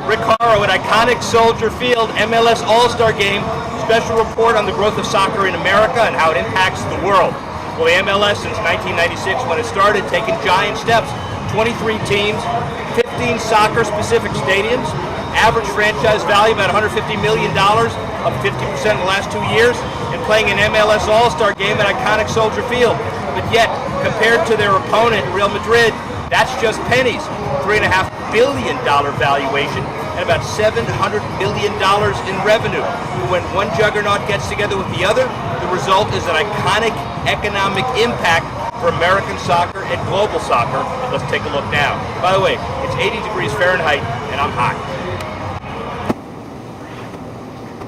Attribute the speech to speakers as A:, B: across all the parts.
A: Rick Horrow at iconic Soldier Field, MLS All-Star Game, special report on the growth of soccer in America and how it impacts the world. Well, the MLS since 1996, when it started, taking giant steps. 23 teams, 15 soccer-specific stadiums, average franchise value about $150 million, up 50% in the last 2 years, and playing an MLS All-Star Game at iconic Soldier Field. But yet, compared to their opponent, Real Madrid, that's just pennies. $3.5 billion valuation and about $700 million in revenue. When one juggernaut gets together with the other, the result is an iconic economic impact for American soccer and global soccer. Let's take a look now. By the way, it's 80 degrees Fahrenheit and I'm hot.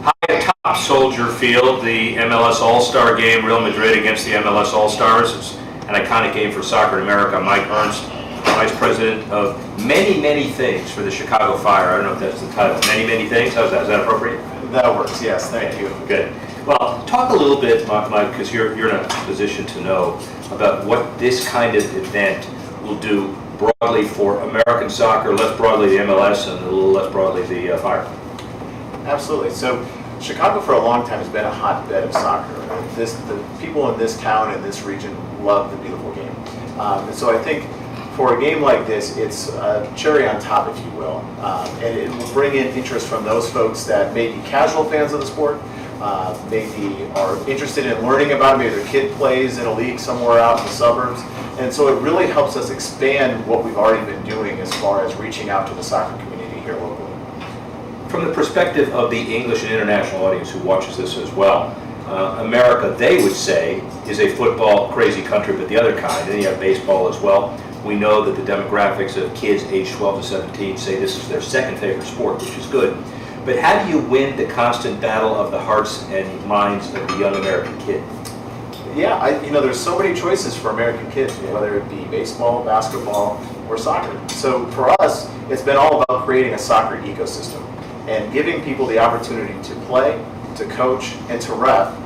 A: High atop Soldier Field, the MLS All-Star Game, Real Madrid against the MLS All-Stars. It's an iconic game for soccer in America. Mike Ernst, Vice President of many things for the Chicago Fire. I don't know if that's the title. Many things? How's that? Is that appropriate?
B: That works, yes. Thank you.
A: Good. Well, talk a little bit, Mike, because you're in a position to know about what this kind of event will do broadly for American soccer, less broadly the MLS, and a little less broadly the Fire.
B: Absolutely. So Chicago for a long time has been a hotbed of soccer. The people in this town and this region love the beautiful game. And so I think for a game like this, it's a cherry on top, if you will. And it will bring in interest from those folks that may be casual fans of the sport, maybe are interested in learning about it, maybe their kid plays in a league somewhere out in the suburbs. And so it really helps us expand what we've already been doing as far as reaching out to the soccer community here locally.
A: From the perspective of the English and international audience who watches this as well, America, they would say, is a football crazy country, but the other kind, and you have baseball as well. We know that the demographics of kids aged 12 to 17 say this is their second favorite sport, which is good. But how do you win the constant battle of the hearts and minds of the young American kid?
B: Yeah, there's so many choices for American kids, whether it be baseball, basketball, or soccer. So for us, it's been all about creating a soccer ecosystem and giving people the opportunity to play, to coach, and to ref,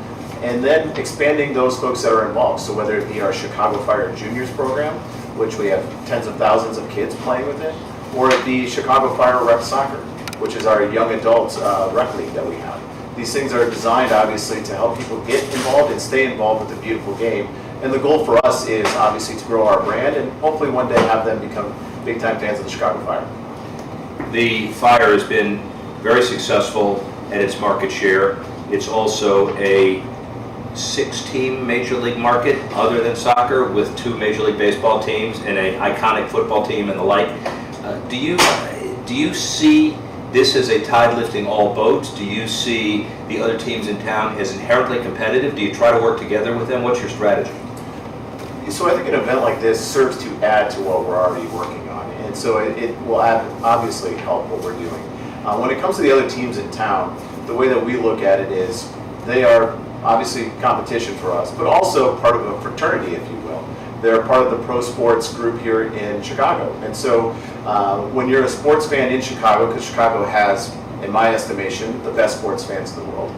B: and then expanding those folks that are involved. So whether it be our Chicago Fire Juniors program, which we have tens of thousands of kids playing with it, or it be Chicago Fire Rec Soccer, which is our young adults rec league that we have. These things are designed, obviously, to help people get involved and stay involved with the beautiful game. And the goal for us is, obviously, to grow our brand and hopefully one day have them become big-time fans of the Chicago Fire.
A: The Fire has been very successful at its market share. It's also a 6-team Major League market other than soccer, with 2 Major League Baseball teams and an iconic football team and the like. Do you see this as a tide lifting all boats? Do you see the other teams in town as inherently competitive? Do you try to work together with them? What's your strategy?
B: So I think an event like this serves to add to what we're already working on, and so it will obviously help what we're doing. When it comes to the other teams in town, the way that we look at it is they are obviously competition for us, but also part of a fraternity, if you will. They're part of the pro sports group here in Chicago. And so when you're a sports fan in Chicago, because Chicago has, in my estimation, the best sports fans in the world,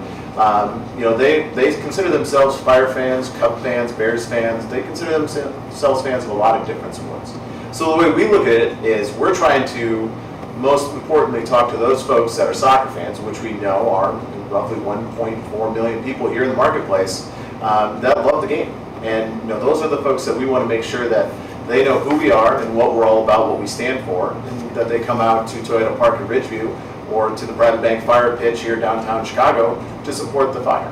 B: they consider themselves Fire fans, Cub fans, Bears fans. They consider themselves fans of a lot of different sports. So the way we look at it is we're trying to, most importantly, talk to those folks that are soccer fans, which we know are roughly 1.4 million people here in the marketplace that love the game. And those are the folks that we want to make sure that they know who we are and what we're all about, what we stand for, and that they come out to Toyota Park in Ridgeview or to the Bradley Bank Fire Pitch here downtown Chicago to support the Fire.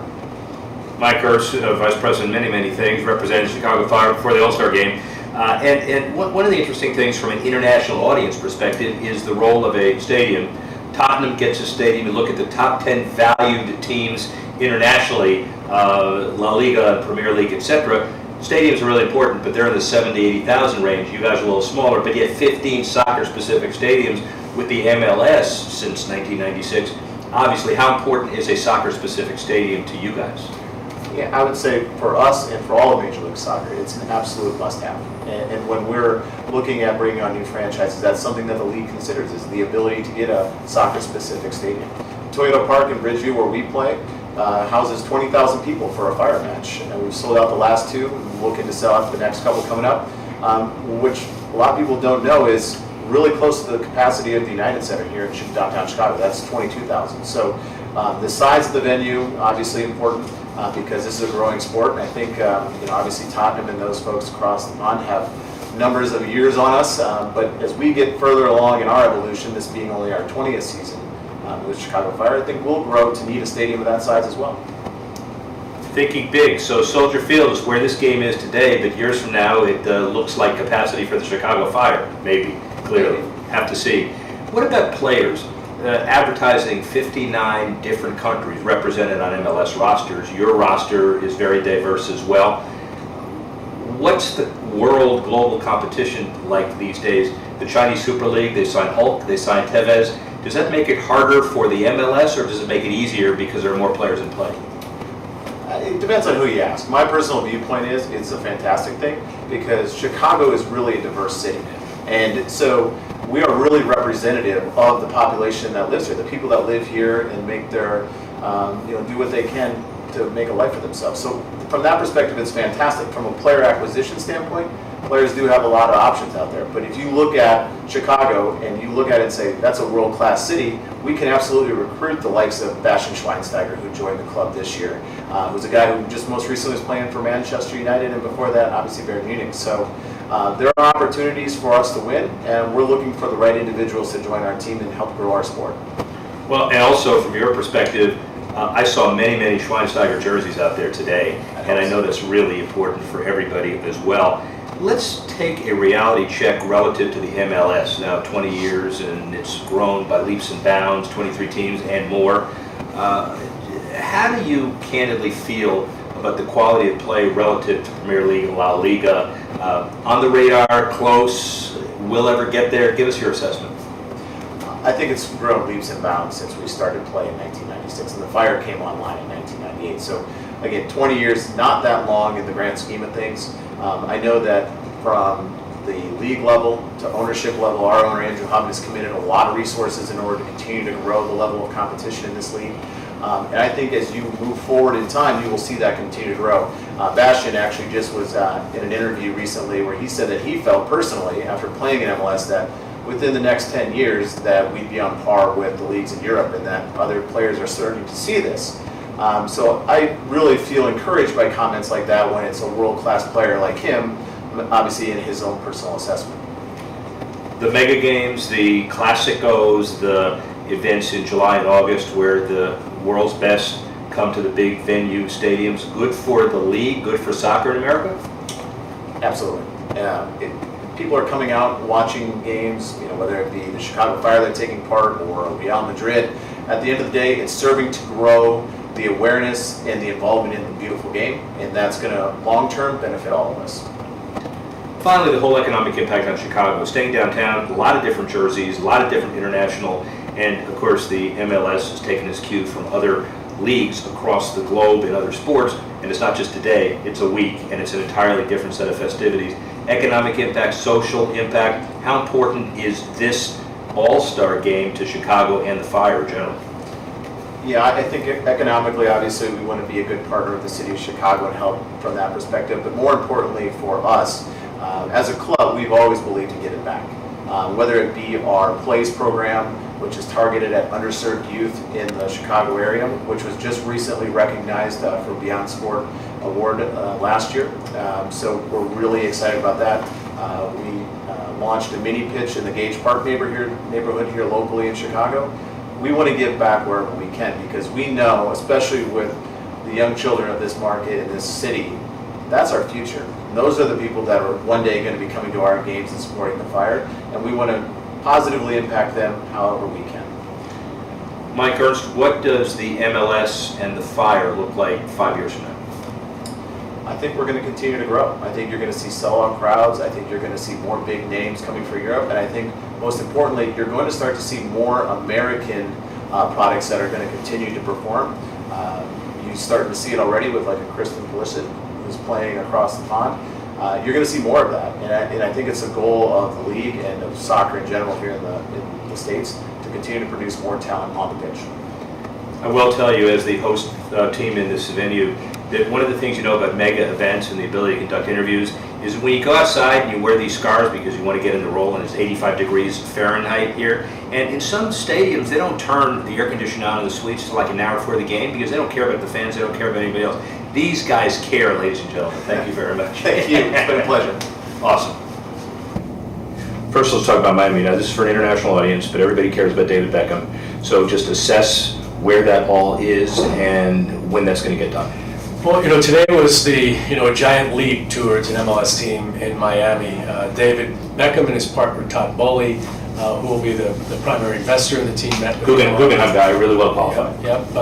A: Mike Ernst, Vice President, many things, representing Chicago Fire before the All-Star Game. And one of the interesting things from an international audience perspective is the role of a stadium. Tottenham gets a stadium. You look at the top 10 valued teams internationally, La Liga, Premier League, etc. Stadiums are really important, but they're in the 70,000 to 80,000 range. You guys are a little smaller, but yet 15 soccer-specific stadiums with the MLS since 1996. Obviously, how important is a soccer-specific stadium to you guys?
B: Yeah, I would say for us and for all of Major League Soccer, it's an absolute must-have. And when we're looking at bringing on new franchises, that's something that the league considers, is the ability to get a soccer-specific stadium. Toyota Park in Ridgeview, where we play, houses 20,000 people for a Fire match. And we've sold out the last 2, and we're looking to sell out the next couple coming up, which a lot of people don't know is really close to the capacity of the United Center here in downtown Chicago. That's 22,000. So the size of the venue, obviously important because this is a growing sport. And I think, obviously Tottenham and those folks across the pond have numbers of years on us. But as we get further along in our evolution, this being only our 20th season with Chicago Fire, I think we'll grow to need a stadium of that size as well.
A: Thinking big, so Soldier Field is where this game is today, but years from now it looks like capacity for the Chicago Fire, maybe, clearly. Have to see. What about players? Advertising 59 different countries represented on MLS rosters. Your roster is very diverse as well. What's the world global competition like these days? The Chinese Super League, they signed Hulk, they signed Tevez. Does that make it harder for the MLS, or does it make it easier because there are more players in play?
B: It depends on who you ask. My personal viewpoint is it's a fantastic thing because Chicago is really a diverse city. And so we are really representative of the population that lives here, the people that live here and make their, do what they can to make a life for themselves. So from that perspective, it's fantastic. From a player acquisition standpoint, players do have a lot of options out there. But if you look at Chicago and you look at it and say, that's a world-class city, we can absolutely recruit the likes of Bastian Schweinsteiger, who joined the club this year, who's a guy who just most recently was playing for Manchester United, and before that, obviously, Bayern Munich. So there are opportunities for us to win, and we're looking for the right individuals to join our team and help grow our sport.
A: Well, and also from your perspective, I saw many Schweinsteiger jerseys out there today, and I know that's really important for everybody as well. Let's take a reality check relative to the MLS. Now 20 years and it's grown by leaps and bounds, 23 teams and more. How do you candidly feel about the quality of play relative to Premier League and La Liga? On the radar, close, will ever get there? Give us your assessment.
B: I think it's grown leaps and bounds since we started playing in 1996, and the Fire came online in 1998. So again, 20 years, not that long in the grand scheme of things. I know that from the league level to ownership level, our owner Andrew Hubbard has committed a lot of resources in order to continue to grow the level of competition in this league. And I think as you move forward in time, you will see that continue to grow. Bastian actually just was in an interview recently where he said that he felt personally, after playing in MLS, that within the next 10 years that we'd be on par with the leagues in Europe, and that other players are starting to see this. So I really feel encouraged by comments like that when it's a world-class player like him, obviously in his own personal assessment.
A: The mega games, the Clásicos, the events in July and August where the world's best come to the big venue stadiums, good for the league, good for soccer in America?
B: Absolutely. People are coming out and watching games, whether it be the Chicago Fire that's taking part or Real Madrid. At the end of the day, it's serving to grow the awareness and the involvement in the beautiful game, and that's going to long-term benefit all of us.
A: Finally, the whole economic impact on Chicago. Staying downtown, a lot of different jerseys, a lot of different international, and of course the MLS has taken its cue from other leagues across the globe in other sports, and it's not just today, it's a week, and it's an entirely different set of festivities. Economic impact, social impact, how important is this all-star game to Chicago and the Fire generally?
B: Yeah, I think economically, obviously, we want to be a good partner of the city of Chicago and help from that perspective. But more importantly for us, as a club, we've always believed in giving back. Whether it be our Plays program, which is targeted at underserved youth in the Chicago area, which was just recently recognized for Beyond Sport Award last year. So we're really excited about that. We launched a mini pitch in the Gage Park neighborhood here locally in Chicago. We want to give back wherever we can because we know, especially with the young children of this market in this city, that's our future. And those are the people that are one day going to be coming to our games and supporting the Fire, and we want to positively impact them however we can.
A: Mike Ernst, what does the MLS and the Fire look like 5 years from now?
B: I think we're going to continue to grow. I think you're going to see sellout crowds. I think you're going to see more big names coming for Europe. And I think most importantly, you're going to start to see more American products that are going to continue to perform. You're starting to see it already with like a Kristen Pulisic who's playing across the pond. You're going to see more of that. And I think it's a goal of the league and of soccer in general here in the States to continue to produce more talent on the pitch.
A: I will tell you, as the host team in this venue, that one of the things you know about mega events and the ability to conduct interviews is when you go outside and you wear these scarves because you want to get in the roll, and it's 85 degrees Fahrenheit here. And in some stadiums, they don't turn the air conditioning on in the suites until like an hour before the game because they don't care about the fans, they don't care about anybody else. These guys care, ladies and gentlemen. Thank you very much.
B: Thank you. It's been a pleasure.
A: Awesome. First, let's talk about Miami. Now, this is for an international audience, but everybody cares about David Beckham. So just assess where that all is and when that's going to get done.
C: Well, today was the, a giant league tour. It's an MLS team in Miami. David Beckham and his partner, Todd Bowley, who will be the primary investor in the team.
A: Guggenheim guy, really well qualified.
C: Yep.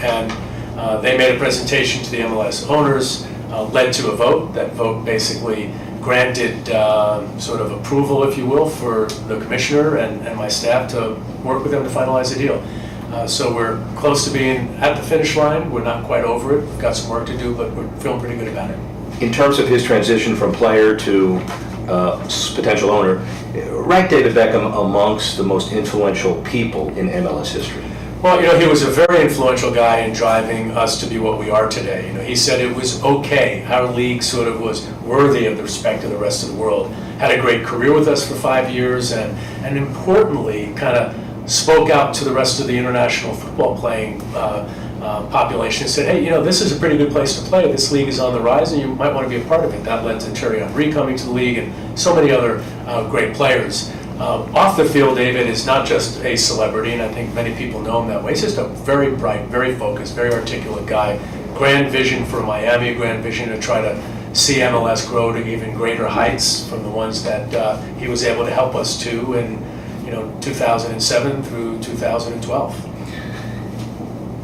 C: And they made a presentation to the MLS owners, led to a vote. That vote basically granted sort of approval, if you will, for the commissioner and my staff to work with them to finalize the deal. So we're close to being at the finish line. We're not quite over it. We've got some work to do, but we're feeling pretty good about it.
A: In terms of his transition from player to potential owner, rank David Beckham amongst the most influential people in MLS history.
C: Well, he was a very influential guy in driving us to be what we are today. He said it was okay. Our league sort of was worthy of the respect of the rest of the world. Had a great career with us for 5 years, and importantly, kind of spoke out to the rest of the international football playing population and said, hey, this is a pretty good place to play. This league is on the rise, and you might want to be a part of it. That led to Thierry Henry coming to the league and so many other great players. Off the field, David is not just a celebrity, and I think many people know him that way. He's just a very bright, very focused, very articulate guy. Grand vision for Miami, grand vision to try to see MLS grow to even greater heights from the ones that he was able to help us to in 2007 through 2012.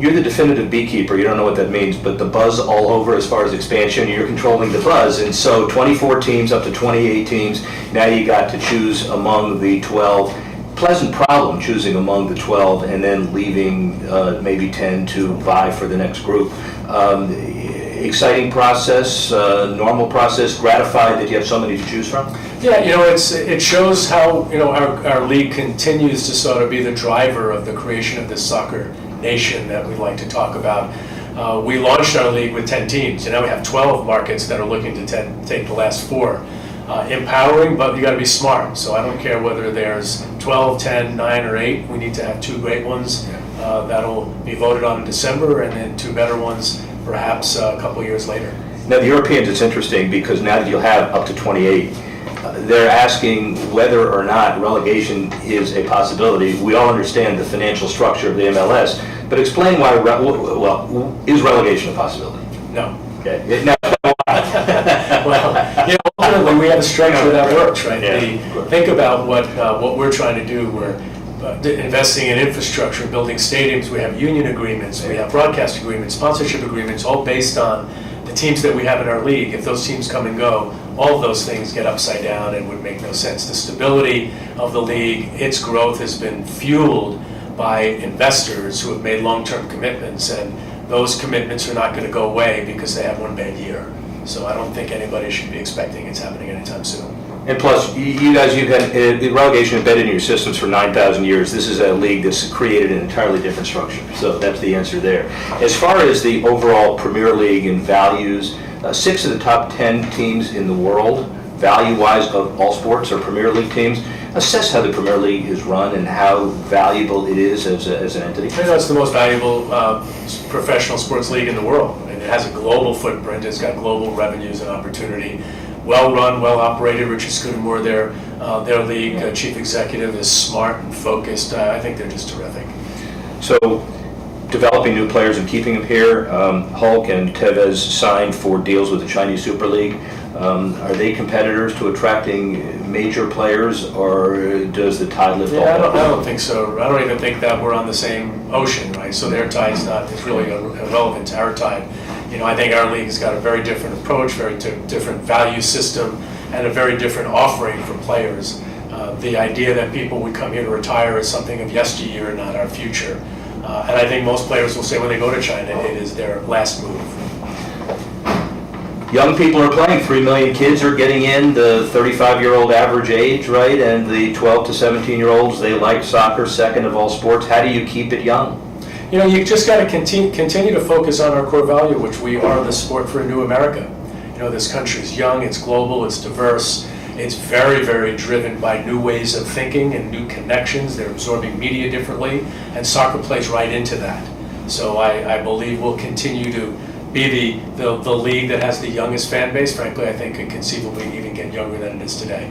A: You're the definitive beekeeper. You don't know what that means, but the buzz all over as far as expansion, you're controlling the buzz. And so 24 teams up to 28 teams. Now you got to choose among the 12. Pleasant problem choosing among the 12 and then leaving maybe 10 to vie for the next group. Exciting process, normal process, gratified that you have so many to choose from?
C: Yeah, it shows how our league continues to sort of be the driver of the creation of this soccer nation that we like to talk about. We launched our league with 10 teams, and now we have 12 markets that are looking to take the last 4. Empowering, but you got to be smart. So I don't care whether there's 12, 10, 9, or 8. We need to have 2 great ones that'll be voted on in December, and then 2 better ones perhaps a couple years later.
A: Now the Europeans, it's interesting because now that you'll have up to 28, they're asking whether or not relegation is a possibility. We all understand the financial structure of the MLS, but explain why, is relegation a possibility?
C: No.
A: Okay. Now,
C: well, ultimately we have a structure that works, right?
A: Yeah.
C: Think about what we're trying to do. We're investing in infrastructure, building stadiums. We have union agreements, we have broadcast agreements, sponsorship agreements, all based on the teams that we have in our league. If those teams come and go, all of those things get upside down and would make no sense. The stability of the league, its growth has been fueled by investors who have made long-term commitments, and those commitments are not going to go away because they have one bad year. So I don't think anybody should be expecting it's happening anytime soon.
A: and plus, you guys, you've had relegation embedded in your systems for 9,000 years. This is a league that's created an entirely different structure. So that's the answer there. As far as the overall Premier League and values, 6 of the top 10 teams in the world, value-wise of all sports, are Premier League teams. Assess how the Premier League is run and how valuable it is as an entity.
C: I know it's the most valuable professional sports league in the world. And it has a global footprint. It's got global revenues and opportunity. Well run, well operated. Richard Scudamore, their league chief executive, is smart and focused. I think they're just terrific.
A: So, developing new players and keeping them here. Hulk and Tevez signed for deals with the Chinese Super League. Are they competitors to attracting major players, or does the tide lift all?
C: I don't think so. I don't even think that we're on the same ocean, right? So their tide's not, it's really irrelevant to our tide. You know, I think our league has got a very different approach, very different value system, and a very different offering for players. The idea that people would come here to retire is something of yesteryear, not our future. And I think most players will say when they go to China, it is their last move.
A: Young people are playing. 3 million kids are getting in, the 35-year-old average age, right? And the 12 to 17-year-olds, they like soccer, second of all sports. How do you keep it young?
C: You know, you just got to continue to focus on our core value, which we are the sport for a new America. You This country is young, it's global, it's diverse. It's very, very driven by new ways of thinking and new connections. They're absorbing media differently, and soccer plays right into that. So I believe we'll continue to be the league that has the youngest fan base. Frankly, I think could conceivably even get younger than it is today.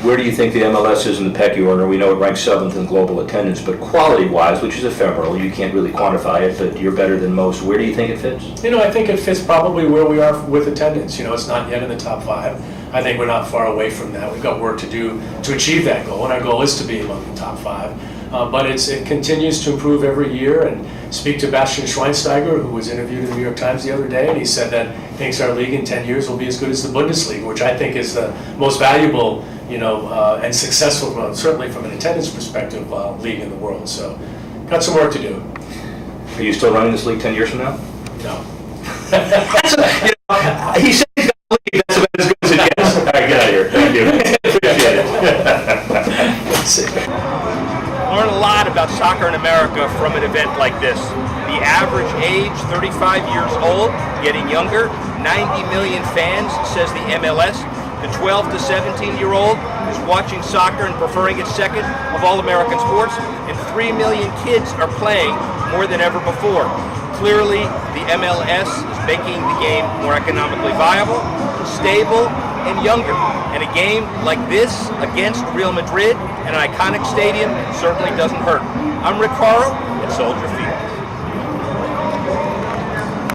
D: Where do you think the MLS is in the pecking order? We know it ranks 7th in global attendance, but quality-wise, which is ephemeral, you can't really quantify it, but you're better than most. Where do you think it fits?
C: I think it fits probably where we are with attendance. It's not yet in the top 5. I think we're not far away from that. We've got work to do to achieve that goal, and our goal is to be among the top 5. But it continues to improve every year. And speak to Bastian Schweinsteiger, who was interviewed in the New York Times the other day, and he said that he thinks our league in 10 years will be as good as the Bundesliga, which I think is the most valuable, and successful, certainly from an attendance perspective, league in the world. So, got some work to do.
D: Are you still running this league 10 years from now?
C: No.
D: He said he's got a league that's about as good as it gets. All right, get out of here. Thank you. Appreciate it.
A: Learn a lot about soccer in America from an event like this. The average age, 35 years old, getting younger. 90 million fans, says the MLS. The 12 to 17-year-old is watching soccer and preferring it second of all American sports. And 3 million kids are playing more than ever before. Clearly, the MLS is making the game more economically viable, stable, and younger. And a game like this against Real Madrid, an iconic stadium, certainly doesn't hurt. I'm Rick Horrow at Soldier Field.